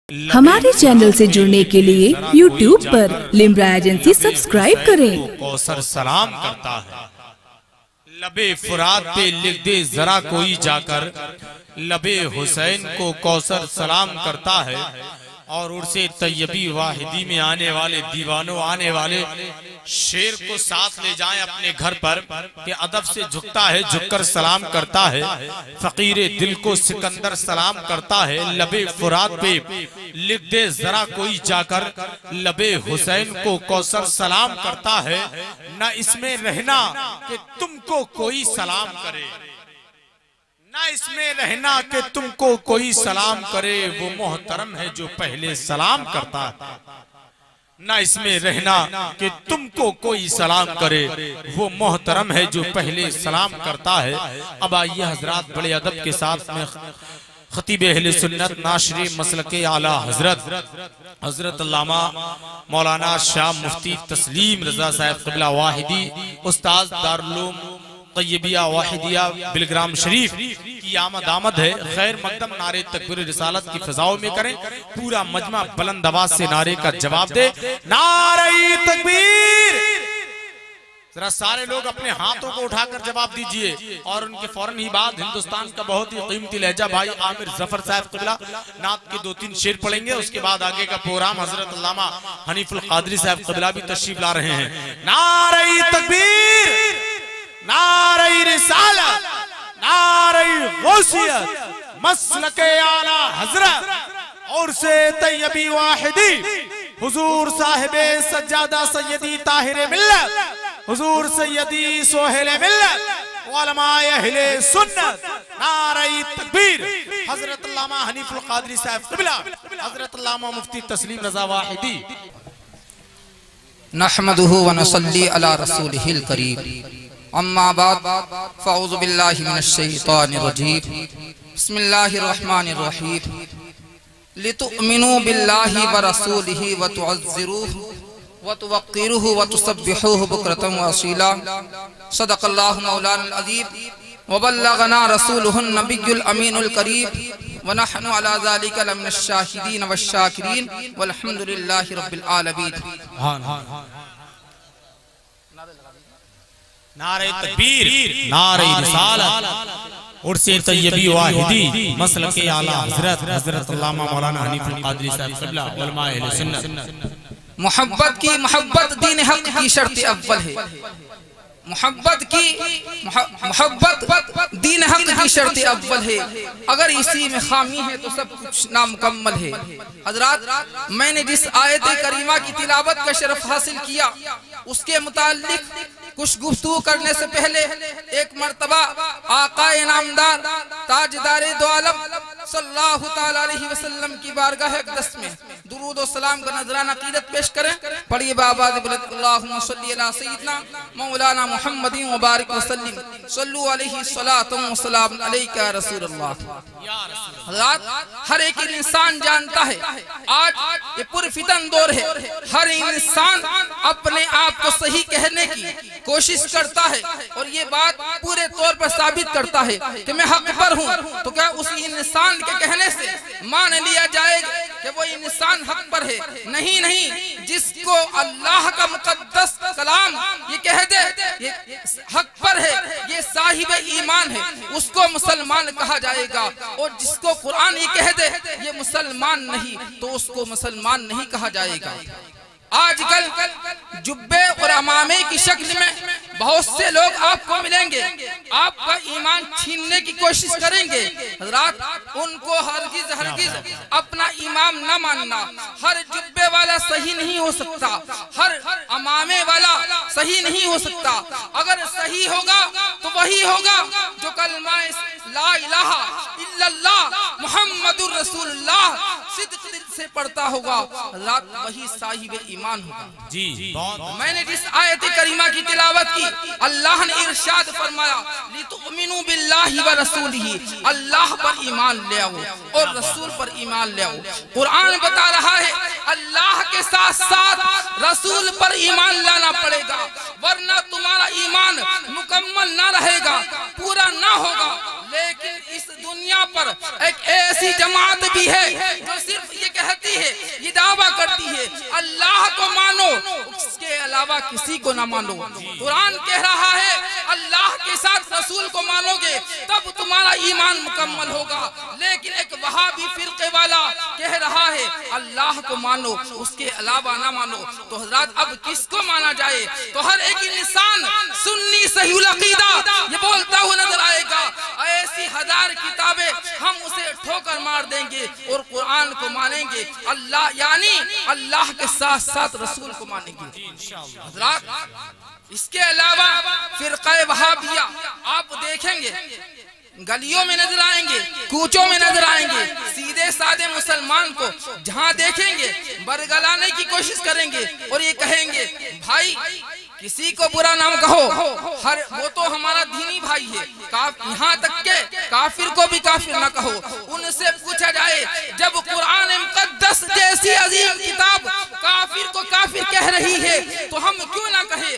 ہمارے چینل سے جڑنے کے لیے یوٹیوب پر لمبرا ایجنسی سبسکرائب کریں۔ کوثر سلام کرتا ہے، لبے فرات پہ لکھ دے ذرا کوئی جا کر، لبے حسین کو کوثر سلام کرتا ہے۔ اور عرص طیبی واحدی میں آنے والے دیوانوں آنے والے شیر کو ساتھ لے جائیں اپنے گھر پر کہ ادب سے جھکتا ہے، جھک کر سلام کرتا ہے۔ فقیر دل کو سکندر سلام کرتا ہے، لبے فرات پہ لکھ دے ذرا کوئی جا کر، لبے حسین کو کوثر سلام کرتا ہے۔ نہ اس میں رہنا کہ تم کو کوئی سلام کرے، نہ اس میں رہنا کہ تم کو کوئی سلام کرے، وہ محترم ہے جو پہلے سلام کرتا ہے۔ نہ اس میں رہنا کہ تم کو کوئی سلام کرے، وہ محترم ہے جو پہلے سلام کرتا ہے۔ اب آئیے حضرات بڑے ادب کے ساتھ میں خطیب اہل سنت ناشر مسلک اعلی حضرت علامہ مولانا شاہ مفتی تسلیم رضا صاحب قبلہ واحدی استاذ دارالعلوم طیبیہ واحدیہ بلگرام شریف کی آمد ہے۔ خیر مقدم نعرے تکبیر رسالت کی فضاؤں میں کریں، پورا مجمع بلند آواز سے نعرے کا جواب دے، نعرہ تکبیر۔ ذرا سارے لوگ اپنے ہاتھوں کو اٹھا کر جواب دیجئے، اور ان کے فوراً ہی بعد ہندوستان کا بہت ہی قیمتی لہجہ بھائی عامر ظفر صاحب قبلہ نعت کے 2-3 شعر پڑھیں گے۔ اس کے بعد آگے کا پروگرام حضرت علامہ حنیف القادری صاحب قبلہ بھی تشریف لا رہے ہیں۔ نعرہ تکبیر، نعرہ رسالت، نعرہ غوثیت، مسلک اعلی حضرت عرص طیبی واحدی، حضور صاحب سجادہ سیدی طاہر ملت، حضور سیدی سہیل ملت، علماء اہل سنت، نعرہ تکبیر، حضرت علامہ حنیف القادری صاحب قبلہ، حضرت علامہ مفتی تسلیم رضا واحدی۔ نحمدہ ونصلی علی رسولہ الکریم، اما بعد فاعوذ باللہ من الشیطان الرجیم، بسم اللہ الرحمن الرحیم، لتؤمنوا باللہ ورسولہ وتعزروہ وتوقروہ وتسبحوہ بکرة واصیلا، صدق اللہ مولانا العظیم وبلغنا رسولہ النبی الامین الکریم، ونحن علی ذالک لمن الشاہدین والشاکرین والحمدللہ رب العالمین۔ نعرہ تکبیر، نعرہ رسالت، عرص طیبی واحدی، مسلک اعلی حضرت حضرت علامہ مولانا حنیف القادری صاحب قبلہ، علماء اہل سنت۔ محبت کی محبت دین حق کی شرط اول ہے، محبت دین حق کی شرط اول ہے، اگر اسی میں خامی ہے تو سب کچھ نامکمل ہے۔ حضرات، میں نے جس آیت کریمہ کی تلاوت کا شرف حاصل کیا، اس کے متعلق کچھ گفتگو کرنے سے پہلے ایک مرتبہ آقا انعامدار تاجدار دو عالم صلی اللہ تعالیٰ علیہ وسلم کی بارگاہ اقدس میں درود و سلام کا نذرانہ عقیدت پیش کریں۔ پڑھیے بآواز بلند، اللہم صلی علی سیدنا مولانا محمد مبارک وسلم، صلو علیہ الصلاۃ والسلام علیکہ رسول اللہ۔ حضرات، ہر ایک انسان جانتا ہے آج یہ پرفتن دور ہے، ہر انسان اپنے آپ کو صحیح کہنے کی کوشش کرتا ہے، اور یہ بات پورے طور پر ثابت کرتا ہے کہ میں حق پر ہوں۔ تو کیا اسی انسان کے کہنے سے مان لیا جائے گا کہ وہ انسان حق پر ہے؟ نہیں نہیں، جس کو اللہ کا مقدس کلام یہ کہہ دے یہ حق پر ہے، یہ صاحب ایمان ہے، اس کو مسلمان کہا جائے گا، اور جس کو قرآن یہ کہہ دے یہ مسلمان نہیں تو اس کو مسلمان نہیں کہا جائے گا۔ آج کل جبے اور امامے کی شکل میں بہت سے لوگ آپ کو ملیں گے، آپ کا ایمان چھیننے کی کوشش کریں گے۔ حضرات، ان کو ہرگز اپنا امام نہ ماننا۔ ہر جبے والا صحیح نہیں ہو سکتا، ہر امامے والا صحیح نہیں ہو سکتا۔ اگر صحیح ہوگا تو وہی ہوگا جو کلمہ لا الہ الا اللہ محمد الرسول اللہ صدق دل سے پڑھتا ہوگا، حضرات وہی صاحب ایمان ہوگا۔ جی، میں نے جس آیت کریمہ کی تلاوت کی، اللہ نے ارشاد فرمایا لِتُؤْمِنُوا بِاللَّهِ وَرَسُولِهِ، اللہ پر ایمان لے آؤ اور رسول پر ایمان لے آؤ۔ قرآن بتا رہا ہے اللہ کے ساتھ ساتھ رسول پر ایمان لانا پڑے گا، ورنہ تمہارا ایمان مکمل نہ رہے گا، پورا نہ ہوگا۔ لیکن اس دنیا پر ایک ایسی جماعت بھی ہے جو صرف یہ کہتے یہ دعویٰ کرتی ہے اللہ کو مانو، اس کے علاوہ کسی کو نہ مانو۔ قرآن کہہ رہا ہے اللہ کے ساتھ رسول کو مانو گے تب تمہارا ایمان مکمل ہوگا، لیکن ایک وہابی فرقے والا کہہ رہا ہے اللہ کو مانو اس کے علاوہ نہ مانو۔ تو حضرات اب کس کو مانا جائے؟ تو ہر ایک انسان سنی صحیح العقیدہ یہ بولتا ہوا نظر آئے گا، ایسی ہزار کتابیں ہم اسے ٹھوکر مار دیں گے اور قرآن کو مانیں گے، اللہ یعنی اللہ کے ساتھ ساتھ رسول کو مانیں گے۔ حضرات اس کے علاوہ فرقہ وہابیہ آپ دیکھیں گے گلیوں میں نظر آئیں گے، کوچوں میں نظر آئیں گے، سیدھے سادے مسلمان کو جہاں دیکھیں گے برگلانے کی کوشش کریں گے اور یہ کہیں گے بھائی کسی کو برا نام کہو، وہ تو ہمارا دینی بھائی ہے، یہاں تک کہ کافر کو بھی کافر نہ کہو۔ ان سے پوچھا جائے جب قرآن مقدس جیسی عظیم کتاب کافر کو کافر کہہ رہی ہے تو ہم کیوں نہ کہیں؟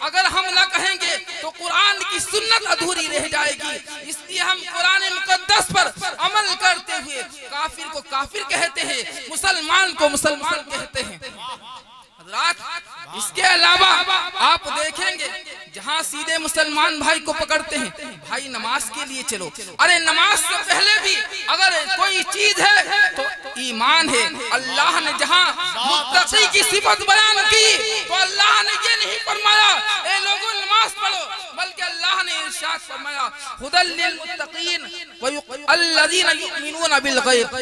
اگر ہم نہ کہیں گے تو قرآن کی سنت ادھوری رہ جائے گی، اس لیے ہم قرآن مقدس پر عمل کرتے ہوئے کافر کو کافر کہتے ہیں، مسلمان کو مسلمان کہتے ہیں۔ حضرات اس کے علاوہ آپ دیکھیں گے جہاں سیدھے مسلمان بھائی کو پکڑتے ہیں بھائی نماز کے لیے چلو، ارے نماز سے پہلے بھی اگر کوئی چیز ہے تو ایمان ہے۔ اللہ نے جہاں متقی کی صفت بیان کی تو اللہ نے یہ نہیں فرمایا اے لوگوں نماز پڑھو، بلکہ اللہ نے ارشاد فرمایا ھدی للمتقین الذین یؤمنون بالغیب،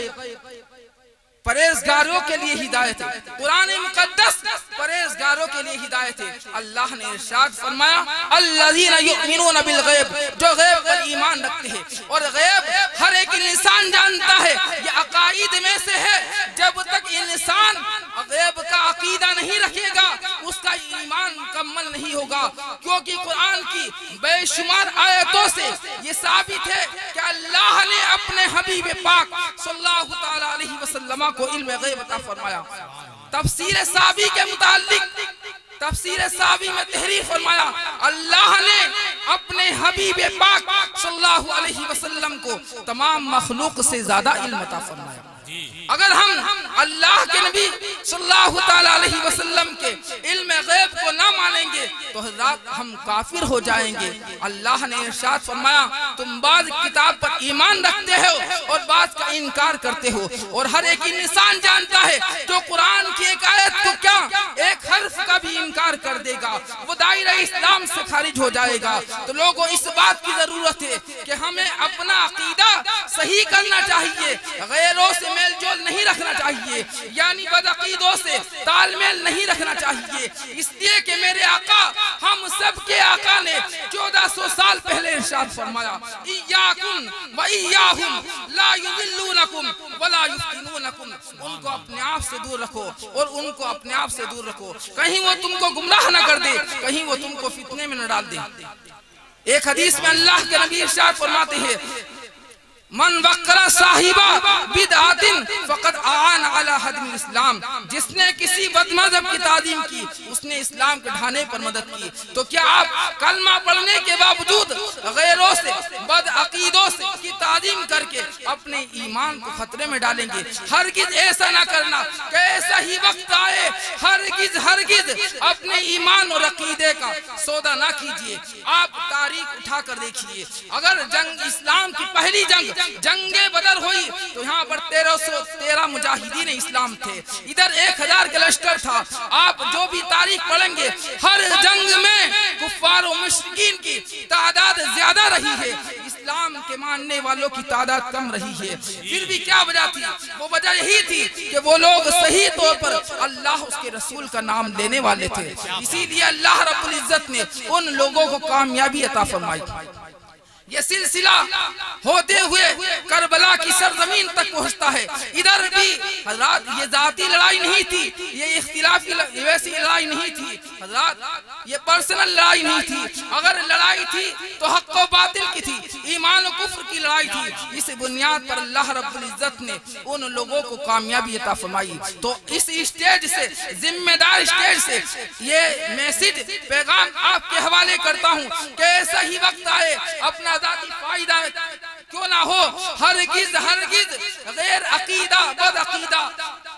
پرہیزگاروں کے لیے ہدایت ہے۔ قرآن مقدس پرہیزگاروں کے لیے ہدایت ہے۔ اللہ نے ارشاد فرمایا الذین یؤمنون بالغیب، جو غیب پر ایمان رکھتے ہیں، اور غیب ہر ایک انسان جانتا ہے، یہ عقائد میں سے ہے۔ جب تک انسان غیب کا عقیدہ نہیں رکھے گا اس کا ایمان مکمل نہیں ہوگا، کیونکہ قرآن کی بے شمار آیتوں سے یہ ثابت ہے کہ اللہ نے اپنے حبیب پاک صلی اللہ تعالی علیہ وسلم کو علم غیب عطا فرمایا۔ تفسیر صحابی کے متعلق تفسیر صحابی میں تحریر فرمایا اللہ نے اپنے حبیب پاک صلی اللہ علیہ وسلم کو تمام مخلوق سے زیادہ علم عطا فرمایا۔ اگر ہم اللہ کے نبی صلی اللہ تعالی علیہ وسلم کے علم غیب کو نہ مانیں گے تو حضرات ہم کافر ہو جائیں گے۔ اللہ نے ارشاد فرمایا تم بعض کتاب پر ایمان رکھتے ہو اور بعض کا انکار کرتے ہو، اور ہر ایک انسان جانتا ہے جو قرآن کی ایک آیت کو کیا ایک حرف کا بھی انکار کر دے گا وہ دائرہ اسلام سے خارج ہو جائے گا۔ تو لوگوں اس بات کی ضرورت ہے کہ ہمیں اپنا عقیدہ صحیح کرنا چاہیے، غیروں سے میل جول نہیں رکھنا چاہیے، یعنی بدعقیدوں سے تال میل نہیں رکھنا چاہیے، اس لیے کہ میرے آقا ہم سب کے آقا نے 1400 سال پہلے ارشاد فرمایا ایاکم و ایاہم لا یضلونکم ولا یفتنونکم، ان کو اپنے آپ سے دور رکھو اور ان کو اپنے آپ سے دور رکھو، کہیں وہ تم کو گمراہ نہ کر دے، کہیں وہ تم کو فتنے میں نہ ڈال دے۔ ایک حدیث میں اللہ کے نبی ارشاد فرماتے ہیں من وقر صاحبہ بدعات فقد اعان علی ہدم الاسلام، جس نے کسی بد مذہب کی تعظیم کی اس نے اسلام کے ڈھانے پر مدد کی۔ تو کیا آپ کلمہ پڑھنے کے باوجود غیروں سے بد عقیدوں سے کی تعظیم کر کے اپنے ایمان کو خطرے میں ڈالیں گے؟ ہرگز ایسا نہ کرنا کہ ایسا ہی وقت آئے، ہرگز اپنے ایمان اور عقیدے کا سودا نہ کیجیے۔ آپ تاریخ اٹھا کر دیکھیے، اگر جنگ اسلام کی پہلی جنگ بدر ہوئی تو یہاں پر 1313 مجاہدین اسلام تھے، ادھر 1000 کا لشکر تھا۔ آپ جو بھی تاریخ پڑھیں گے ہر جنگ میں کفار و مشرکین کی تعداد زیادہ رہی ہے، اسلام کے ماننے والوں کی تعداد کم رہی ہے۔ پھر بھی کیا وجہ تھی؟ وہ وجہ یہی تھی کہ وہ لوگ صحیح طور پر اللہ اس کے رسول کا نام لینے والے تھے، اسی لیے اللہ رب العزت نے ان لوگوں کو کامیابی عطا فرمائی۔ یہ سلسلہ ہوتے ہوئے کربلا کی سرزمین تک پہنچتا ہے۔ ادھر بھی حضرات یہ ذاتی لڑائی نہیں تھی، یہ اختلافی ویسی لڑائی نہیں تھی حضرات، یہ پرسنل لڑائی نہیں تھی۔ اگر لڑائی تھی تو حق و باطل کی تھی، ایمان و کفر کی لڑائی تھی۔ اس بنیاد پر اللہ رب العزت نے ان لوگوں کو کامیابی عطا فرمائی۔ تو اس اسٹیج سے، ذمہ دار اسٹیج سے یہ میسج پیغام آپ کے حوالے کرتا ہوں کہ ایسا ہی وقت آئے اپنا ذاتی فائدہ کیوں نہ ہو، ہرگز غیر عقیدہ بد عقیدہ